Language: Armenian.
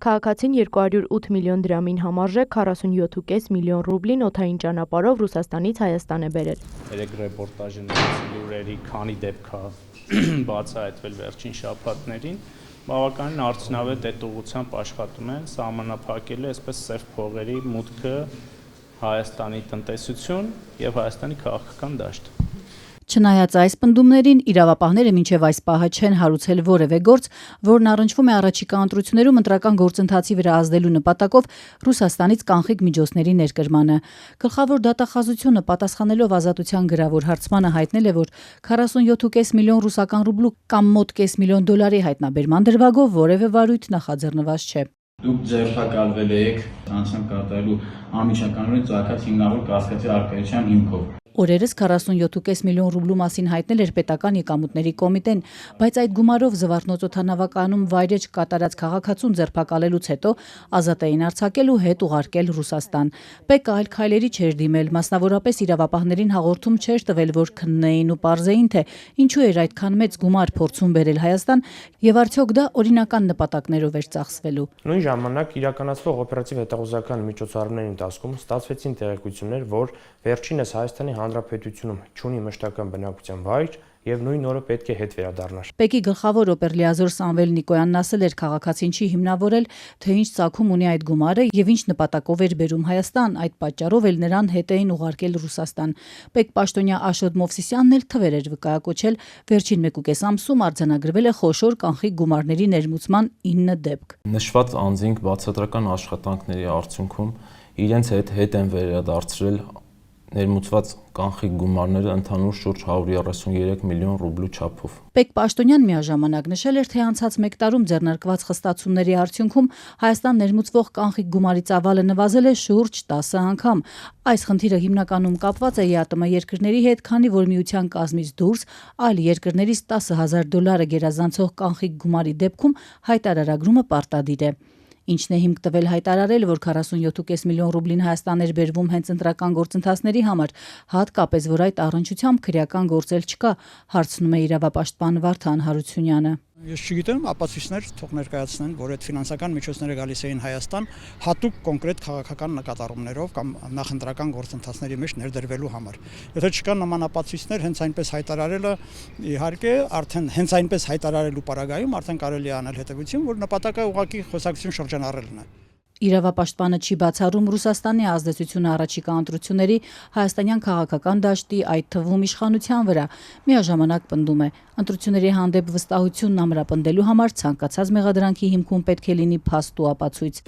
Քաղաքացին 208 միլիոն դրամին համարժեք 47.5 միլիոն ռուբլին օդային ճանապարհով Ռուսաստանից Հայաստան է բերել։ Երեք ռեպորտաժների լուրերի քանի դեպք է բացահայտվել վերջին շաբաթներին, բավականին արդյունավետ այդ ուղղությամբ աշխատում են, սահմանափակելու այսպես սև փողերի մուտքը Հայաստանի տնտեսություն եւ Հայաստանի քաղաքական դաշտ։ Չնայած այս պնդումներին, իրավապահները մինչև այս պահը չեն հարուցել որևէ գործ, որն առնչվում է առաջիկա ընտրություններում ընտրական գործընթացի վրա ազդելու նպատակով Ռուսաստանից կանխիկ միջոցների ներկրմանը։ Գլխավոր դատախազությունը պատասխանելով Ազատության գրավոր հարցմանը հայտնել է, որ 47.5 միլիոն ռուսական ռուբլու կամ մոտ կես միլիոն դոլարի հայտնաբերման դրվագով որևէ վարույթ նախաձեռնված չէ։ Դուք ձերբակալվել եք ցանցան կատարելու անմիջականորեն ծագած 500 կասկածի առկայության հիմքով։ Օրերս 47.5 միլիոն ռուբլու մասին հայտնել էր պետական եկամուտների կոմիտեն, բայց այդ գումարով Զվարթնոց օդանավակայանում վայրեջք կատարած քաղաքացուն ձերբակալելուց հետո ազատ էին արձակել ու հետ ուղարկել Ռուսաստան։ ՊԿ այլ քայլերի չէր դիմել, մասնավորապես իրավապահներին հաղորդում չէր տվել, որ քննեին ու պարզեին, թե ինչու էր այդքան մեծ գումար փորձում բերել Հայաստան եւ արդյոք դա օրինական նպատակներով էր ծախսվելու։ Նույն ժամանակ իրականացվող օպերատիվ հետազոտական միջոցառումների ընթացքում ստացվեցին տեղեկություններ, որ վերջինս Հայաստանի Հանրապետությունում չունի մշտական բնակության վայր եւ նույն օրը պետք է հետ վերադառնար։ ՊԿ-ի գլխավոր օպերլիազոր Սամվել Նիկոյանն ասել էր, քաղաքացին չի հիմնավորել, թե ինչ ծագում ունի այդ գումարը եւ ինչ նպատակով էր բերում Հայաստան, այդ պատճառով էլ նրան հետ էին ուղարկել Ռուսաստան։ ՊԿ պաշտոնյա Աշոտ Մովսիսյանն էլ թվեր էր վկայակոչել, վերջին 1.5 ամսում արձանագրվել է խոշոր կանխիկ գումարների ներմուծման 9 դեպք։ Նշված անձինք բացատրական աշխատանքների արդյունքում իրենց հետ են վերադարձրել ներմուծված կանխիկ գումարները ընդհանուր շուրջ 133 միլիոն ռուբլու չափով։ ՊԿ պաշտոնյան միաժամանակ նշել էր, թե անցած մեկ տարում ձեռնարկված խստացումների արդյունքում Հայաստան ներմուծվող կանխիկ գումարի ծավալը նվազել է շուրջ 10 անգամ։ Այս խնդիրը հիմնականում կապված է ԵԱՏՄ երկրների հետ, քանի որ միության կազմից դուրս այլ երկրներից 10.000 դոլարը գերազանցող կանխիկ գումարի դեպքում հայտարարագրումը պարտադիր է։ Ինչն է հիմք տվել հայտարարել, որ 47.5 միլիոն ռուբլին Հայաստան էր բերվում հենց ընտրական գործընթացների համար, հատկապես որ այդ առնչությամբ քրեական գործել չկա, հարցնում է իրավապաշտպան Վարդան Հարությունյանը։ Ես չգիտեմ, ապացույցներ թող ներկայացնեն, որ այդ ֆինանսական միջոցները գալիս էին Հայաստան հատուկ կոնկրետ քաղաքական նկատառումներով կամ նախընտրական գործընթացների մեջ ներդրվելու համար։ Եթե չկան նման ապացույցներ, հենց այնպես հայտարարելը իհարկե արդեն հենց այնպես հայտարարելու պարագայում արդեն կարելի է անել հետևություն, որ նպատակը ուղղակի խոսակցություն շրջանառելն է։ Իրավապաշտպանը չի բացառում Ռուսաստանի ազդեցությունը առաջիկա ընտրությունների հայաստանյան քաղաքական դաշտի, այդ թվում իշխանության վրա։ Միաժամանակ պնդում է, ընտրությունների հանդեպ վստահությունն ամրապնդելու համար ցանկացած մեղադրանքի հիմքում պետք է լինի փաստ ու ապացույց։